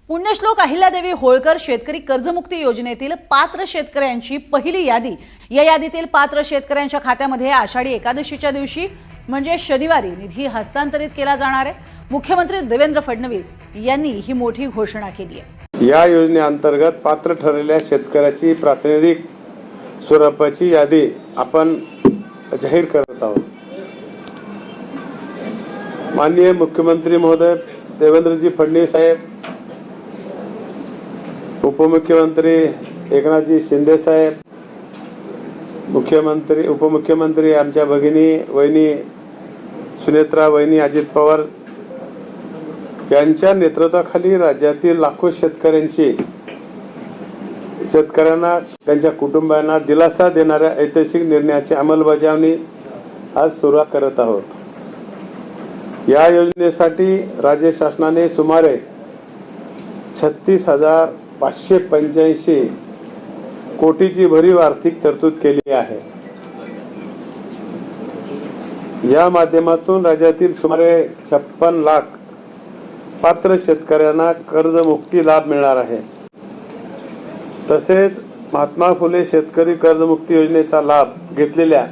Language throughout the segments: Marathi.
पुण्यश्लोक अहिल्यादेवी होळकर शेतकरी कर्जमुक्ती योजनेतील पात्र शेतकऱ्यांची पहिली यादी। या यादीतील पात्र शेतकऱ्यांच्या खात्यामध्ये आषाढी एकादशीच्या दिवशी म्हणजे शनिवारी निधी हस्तांतरित केला जाणार आहे। मुख्यमंत्री देवेंद्र फडणवीस यांनी ही मोठी घोषणा केली आहे। या योजनेअंतर्गत पात्र ठरलेल्या शेतकऱ्याची प्रातिनिधिक स्वरूपाची यादी आपण जाहीर करत आहोत। माननीय मुख्यमंत्री महोदय देवेंद्रजी फडणवीस साहेब, उपमुख्यमंत्री एकनाथजी शिंदे साहेब, मुख्यमंत्री उपमुख्यमंत्री आमच्या भगिनी वहिनी सुनेत्रा वहिनी अजित पवार यांच्या नेतृत्वाखाली राज्यातील लाखो शेतकऱ्यांना त्यांच्या कुटुंबांना दिलासा देणाऱ्या ऐतिहासिक निर्णयाची अंमलबजावणी आज सुरुवात करत आहोत। या योजनेसाठी राज्य शासनाने सुमारे 36,585 कोटीची भरीव आर्थिक तरतूद केली आहे। या माध्यमातून राज्यातील सुमारे 56 लाख पात्र शेतकऱ्यांना कर्जमुक्ती लाभ मिळणार आहे। तसेच महात्मा फुले शेतकरी कर्जमुक्ती योजनेचा लाभ घेतलेल्या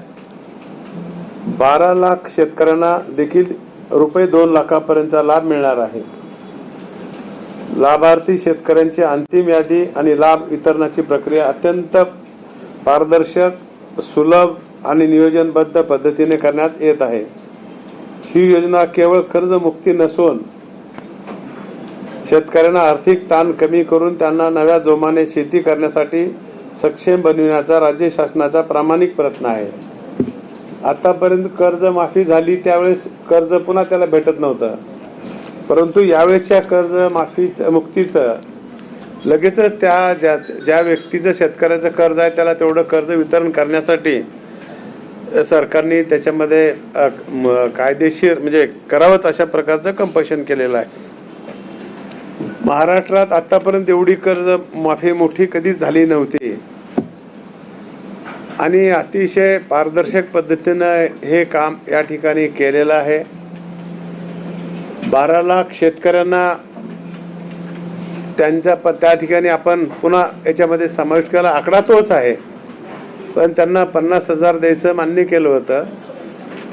12 लाख शेतकऱ्यांना देखील रुपये 2 लाखापर्यंतचा लाभ मिळणार आहे। लाभार्थी शेतकऱ्यांची अंतिम यादी आणि लाभ वितरणाची प्रक्रिया अत्यंत पारदर्शक, सुलभ आणि नियोजनबद्ध पद्धतीने करण्यात येत आहे। ही योजना केवळ कर्जमुक्ती नसून शेतकऱ्यांना आर्थिक ताण कमी करून त्यांना नव्या जोमाने शेती करण्यासाठी सक्षम बनविण्याचा राज्य शासनाचा प्रामाणिक प्रयत्न आहे। आतापर्यंत कर्ज माफी झाली त्यावेळेस कर्ज पुन्हा त्याला भेटत नव्हतं, परंतु यावेळेच्या कर्ज माफी मुक्तीचं लगेचच ज्या व्यक्तीचं शेतकऱ्याचं कर्ज आहे त्याला तेवढं कर्ज वितरण करण्यासाठी सरकारने त्याच्यामध्ये कायदेशीर म्हणजे करावंच अशा प्रकारचं कंपल्शन केलेलं आहे। महाराष्ट्रात आतापर्यंत एवढी कर्ज माफी मोठी कधीच झाली नव्हती आणि अतिशय पारदर्शक पद्धतीने हे काम या ठिकाणी केलेलं आहे। 12 लाख शेतकऱ्यांना त्या ठिकाणी आपण पुन्हा याच्यामध्ये समावेश केला। आकडा तोच आहे, पण त्यांना 50,000 द्यायचं मान्य केलं होतं,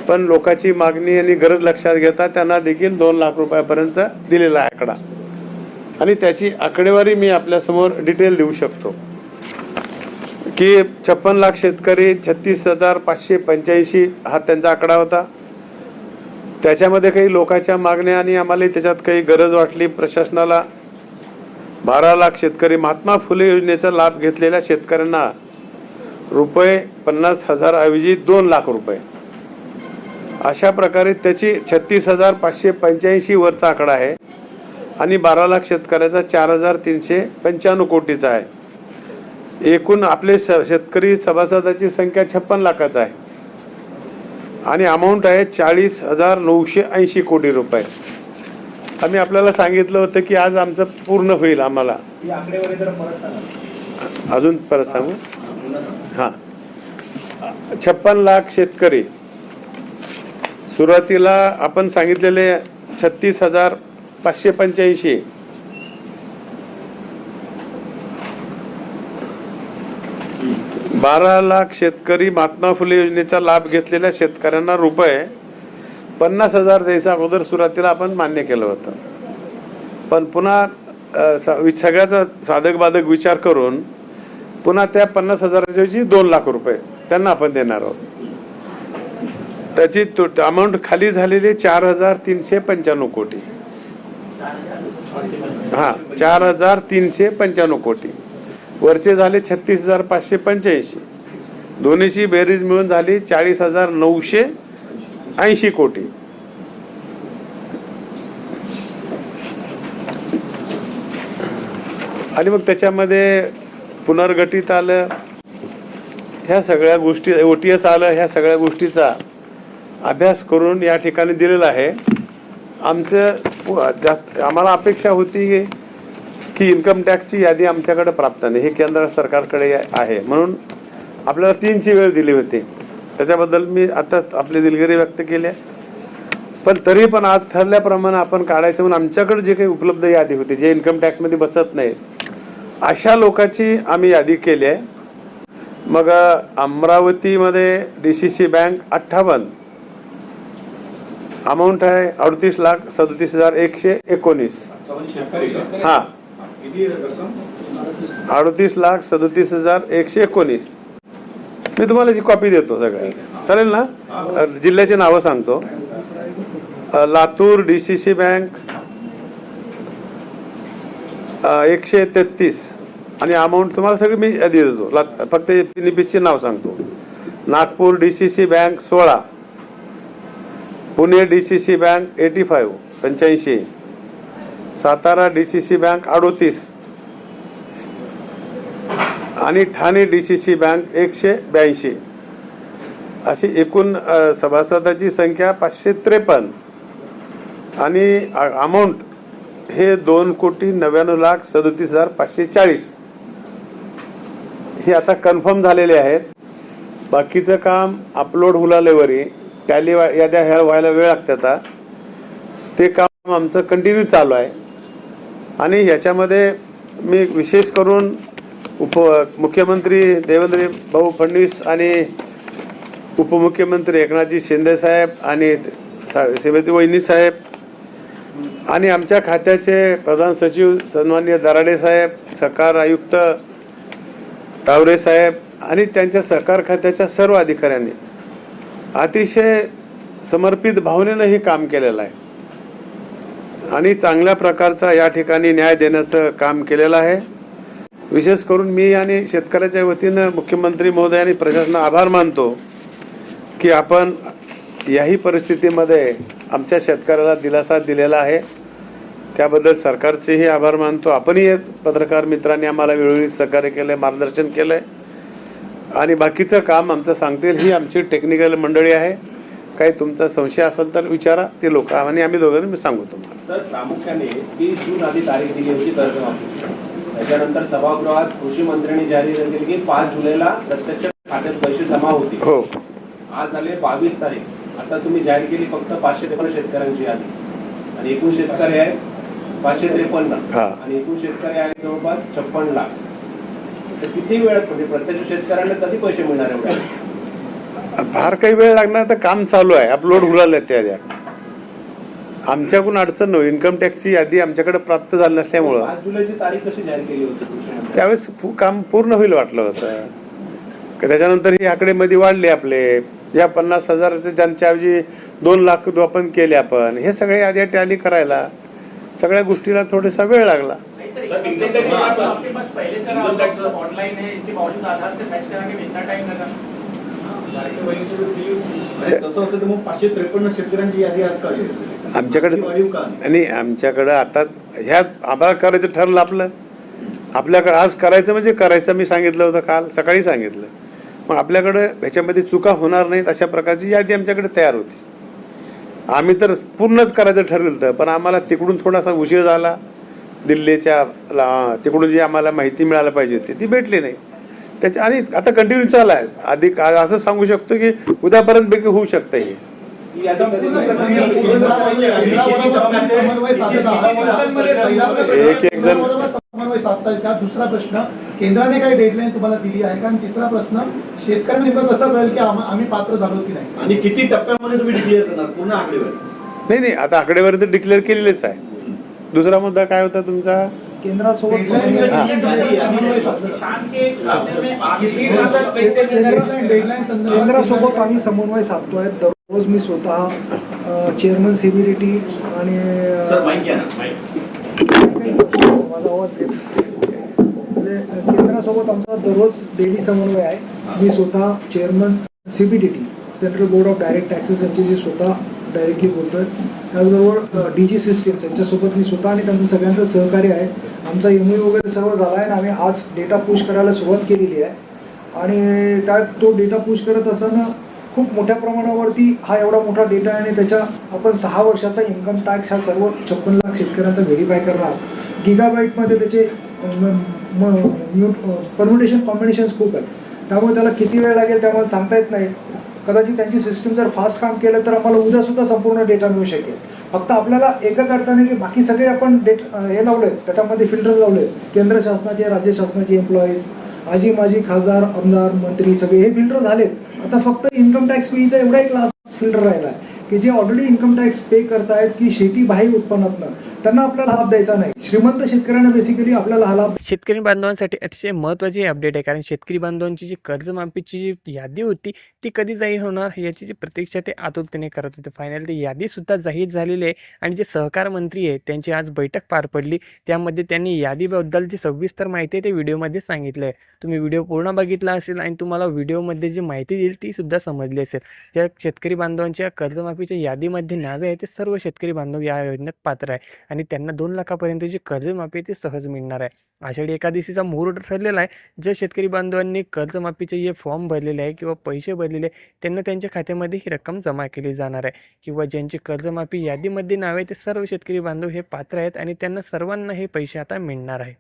पण लोकांची मागणी आणि गरज लक्षात घेता त्यांना देखील 2 लाख रुपयापर्यंत दिलेला आहे आकडा, आणि त्याची आकडेवारी मी आपल्या समोर डिटेल देऊ शकतो की 56 लाख शेतकरी 36,585 हा त्यांचा आकडा होता। त्याच्यामध्ये काही लोकांच्या मागण्या आणि आम्हाला त्याच्यात काही गरज वाटली प्रशासनाला। 12 लाख शेतकरी महात्मा फुले योजनेचा लाभ घेतलेल्या शेतकऱ्यांना रुपये 50,000 ऐवजी 2 लाख रुपये अशा प्रकारे त्याची 36,585 वरचा आकडा आहे आणि 12 लाख शेतकऱ्याचा 4,395 कोटीचा आहे। एकूण आपले शेतकरी सभासदाची संख्या 56 लाखाचा आहे आणि अमाऊंट आहे 40,980 कोटी रुपये। आम्ही आपल्याला सांगितलं होतं की आज आमचं पूर्ण होईल। आम्हाला अजून परत सांगू, हा 56 लाख शेतकरी सुरुवातीला आपण सांगितलेले 36,585 12 लाख शेतकरी महात्मा फुले योजनेचा लाभ घेतलेल्या शेतकऱ्यांना रुपये 50,000 द्यायचा अगोदर सुरुवातीला आपण मान्य केलं होतं, पण पुन्हा सगळ्याचा साधक बाधक विचार करून पुन्हा त्या 50,000 2 लाख रुपये त्यांना आपण देणार आहोत। त्याची अमाऊंट खाली झालेली 4,395 कोटी, हा 4,395 कोटी, वरचे झाले 36,585, दोन्हीची बेरीज मिळून झाली 40,980 कोटी। आणि मग त्याच्यामध्ये पुनर्गठित आलं, ह्या सगळ्या गोष्टी OTS आलं, ह्या सगळ्या गोष्टीचा अभ्यास करून या ठिकाणी दिलेला आहे। आम्हाला अपेक्षा होती की इन्कम टॅक्सची यादी आमच्याकडे प्राप्त नाही, हे केंद्र सरकारकडे आहे, म्हणून आपल्याला 3ची वेळ दिली होती। त्याच्याबद्दल मी आता आपली दिलगिरी व्यक्त केली आहे। पण तरी पण आज ठरल्याप्रमाणे आपण काढायचं म्हणून आमच्याकडे जे काही उपलब्ध यादी होती, जे इन्कम टॅक्स मध्ये बसत नाही, अशा लोकांची आम्ही यादी केली आहे. मग अमरावतीमध्ये DCC बँक 58, अमाऊंट आहे 38,37,119. हा, 38,37,119. मी तुम्हाला जी कॉपी देतो सगळ्या, चालेल ना? जिल्ह्याची नावं सांगतो. लातूर DCC बँक 133 आणि अमाऊंट तुम्हाला सगळी मी यादी देतो. फक्त NPC नाव सांगतो. Nagpur DCC bank 16, Pune DCC bank 85, Satara DCC bank 38 आणि ठाणे DCC बँक 182. अशी एकूण सभासदाची संख्या 553 आणि अमाऊंट हे 2,99,37,540. हे आता कन्फर्म झालेले आहेत. बाकीचं काम अपलोड हुलालेवरी टॅली याद्या ह्या व्हायला वेळ लागते. आता ते काम आमचं कंटिन्यू चालू आहे. आणि याच्यामध्ये मी विशेष करून मुख्यमंत्री देवेंद्र भाऊ फडणवीस आणि उपमुख्यमंत्री एकनाथजी शिंदे साहेब आणि श्रीमती वहिनी साहेब आणि आमच्या खात्याचे प्रधान सचिव सन्माननीय दराडे साहेब, सहकार आयुक्त तावरे साहेब आणि त्यांच्या सहकार खात्याच्या सर्व अधिकाऱ्यांनी अतिशय समर्पित भावनेनं हे काम केलेलं आहे आणि चांगल्या प्रकारचा या ठिकाणी न्याय देण्याचं काम केलेलं आहे. विशेष करून मी आणि शेतकऱ्याच्या वतीनं मुख्यमंत्री महोदय आणि प्रशासनाचा आभार मानतो की आपण याही परिस्थितीमध्ये आमच्या शेतकऱ्याला दिलासा दिलेला आहे. त्याबद्दल सरकारचेही आभार मानतो. आपणही पत्रकार मित्रांनी आम्हाला वेळोवेळी सहकार्य केलंय, मार्गदर्शन केलंय आणि बाकीचं काम आमचं सांगतील. ही आमची टेक्निकल मंडळी आहे. काही तुमचा संशय असेल तर विचारा. ते लोक आणि आम्ही दोघांनी मी सांगू तुम्हाला. सर, प्रामुख्याने 30 जून आधी तारीख दिली होती कर्जमाफी. त्याच्यानंतर सभागृहात कृषी मंत्र्यांनी जाहीर केली की 5 जुलैला प्रत्यक्ष खात्यात पैसे जमा होतील. हो, आज झाले 22 तारीख. आता तुम्ही जाहीर केली फक्त 553 शेतकऱ्यांची यादी आणि एकूण शेतकरी आहे 553 आणि एकूण शेतकरी आहे जवळपास 56 लाख. तर किती वेळात म्हणजे प्रत्यक्ष शेतकऱ्यांना कधी पैसे मिळणार एवढे? फार काही वेळ लागणार. तर काम चालू आहे, अपलोड हुलाले त्या याद्या. आमच्याकडून अडचण नाही. इन्कम टॅक्सची यादी आमच्याकडे प्राप्त झाली नसल्यामुळं 5 जुलैची तारीख कशी जाहीर केली होती? त्यावेळेस काम पूर्ण होईल वाटलं होतं. त्याच्यानंतर ही आकडेमध्ये वाढले आपले. या 50,000 ज्यांच्या ऐवजी 2 लाख आपण केले. आपण हे सगळे याद्या टॅली करायला सगळ्या गोष्टीला थोडासा वेळ लागला. आमच्याकडे आणि आमच्याकडे आता ह्या आम्हाला करायचं ठरलं. आपल्याकडे आज करायचं म्हणजे करायचं. मी सांगितलं होतं काल सकाळी सांगितलं. मग आपल्याकडे ह्याच्यामध्ये चुका होणार नाहीत अशा प्रकारची यादी आमच्याकडे तयार होती. आम्ही तर पूर्णच करायचं ठरवलं, पण आम्हाला तिकडून थोडासा उशीर झाला. दिल्लीच्या तिकडून जी आम्हाला माहिती मिळायला पाहिजे होती ती भेटली नाही. त्याच्या आणि आता कंटिन्यू चालू आहे. आधी असं सांगू शकतो की उद्यापर्यंत पैकी होऊ शकतं. हे एक जण. दुसरा प्रश्न, केंद्राने काही डेडलाईन तुम्हाला दिली आहे का? आणि तिसरा प्रश्न, शेतकऱ्यांना नेमकं कसं कळेल की आम्ही पात्र झालो की नाही आणि किती टप्प्यामध्ये तुम्ही डिक्लेअर करणार? पूर्ण आकडेवारी? नाही, आता आकडेवारी तर डिक्लेअर केलेलेच आहे. दुसरा मुद्दा काय होता तुमचा? केंद्रासोबत आम्ही समन्वय साधतोय. दररोज मी स्वतः चेअरमन CBDT आणि माझा आवाज केंद्रासोबत आमचा दररोज डेली समन्वय आहे. मी स्वतः chairman CBDT central board of direct taxes यांच्याशी स्वतः डायरेक्टली बोलतोय. त्याचबरोबर DG सिस्टीम्स यांच्यासोबत मी स्वतः आणि त्यांचं सगळ्यांचं सहकार्य आहे. आमचा MOU वगैरे सर्व झाला आहे आणि आम्ही आज डेटा पुश करायला सुरुवात केलेली आहे. आणि त्यात तो डेटा पुश करत असताना खूप मोठ्या प्रमाणावरती हा एवढा मोठा डेटा आहे आणि त्याच्या आपण 6 वर्षाचा इन्कम टॅक्स हा सर्व 56 लाख शेतकऱ्यांचा व्हेरीफाय करणार. गिगाबाईटमध्ये त्याचे परम्युटेशन कॉम्बिनेशन्स खूप आहेत. त्यामुळे त्याला किती वेळ लागेल त्यामुळे सांगता येत नाही. कदाचित त्यांची सिस्टीम जर फास्ट काम केलं तर आम्हाला उद्या सुद्धा संपूर्ण डेटा मिळू शकेल. फक्त आपल्याला एकच अडचण आहे की बाकी सगळे आपण हे लावलेत, त्याच्यामध्ये फिल्टर लावलेत. केंद्र शासनाचे, राज्य शासनाचे एम्प्लॉईज, आजी माजी खासदार, आमदार, मंत्री सगळे हे फिल्टर झालेत. आता फक्त इन्कम टॅक्स पेईचा एवढा एक लास्ट फिल्टर राहिला आहे की जे ऑलरेडी इन्कम टॅक्स पे करतायत की शेती बाह्य उत्पन्नातनं, त्यांना आपल्याला लाभ द्यायचा नाही. श्रीमंत शेतकऱ्यांना बेसिकली आपल्याला हा लाभ. शेतकरी बांधवांसाठी अतिशय महत्त्वाची अपडेट आहे, कारण शेतकरी बांधवांची जी कर्जमाफीची जी यादी होती ती कधी जाहीर होणार याची जी प्रतीक्षा ते आतुरतेने करत होते. फायनली ती यादीसुद्धा जाहीर झालेली आहे आणि जे सहकार मंत्री आहे त्यांची आज बैठक पार पडली. त्यामध्ये त्यांनी यादीबद्दलची सविस्तर माहिती आहे ते व्हिडिओमध्ये सांगितलं आहे. तुम्ही व्हिडिओ पूर्ण बघितला असेल आणि तुम्हाला व्हिडिओमध्ये जी माहिती दिली ती सुद्धा समजली असेल. ज्या शेतकरी बांधवांच्या कर्जमाफीच्या यादीमध्ये नावे आहे ते सर्व शेतकरी बांधव या योजनेत पात्र आहे आणि त्यांना 2 लाखापर्यंतची कर्जमाफी ती सहज मिळणार आहे. आषाढी एकादशीचा मुहूर्त ठरलेला आहे. ज्या शेतकरी बांधवांनी कर्जमाफीचे हे फॉर्म भरलेले आहे किंवा पैसे भरलेले त्यांना त्यांच्या खात्यामध्ये ही रक्कम जमा केली जाणार आहे. किंवा ज्यांची कर्जमाफी यादीमध्ये नावे ते सर्व शेतकरी बांधव हे पात्र आहेत आणि त्यांना सर्वांना हे पैसे आता मिळणार आहे.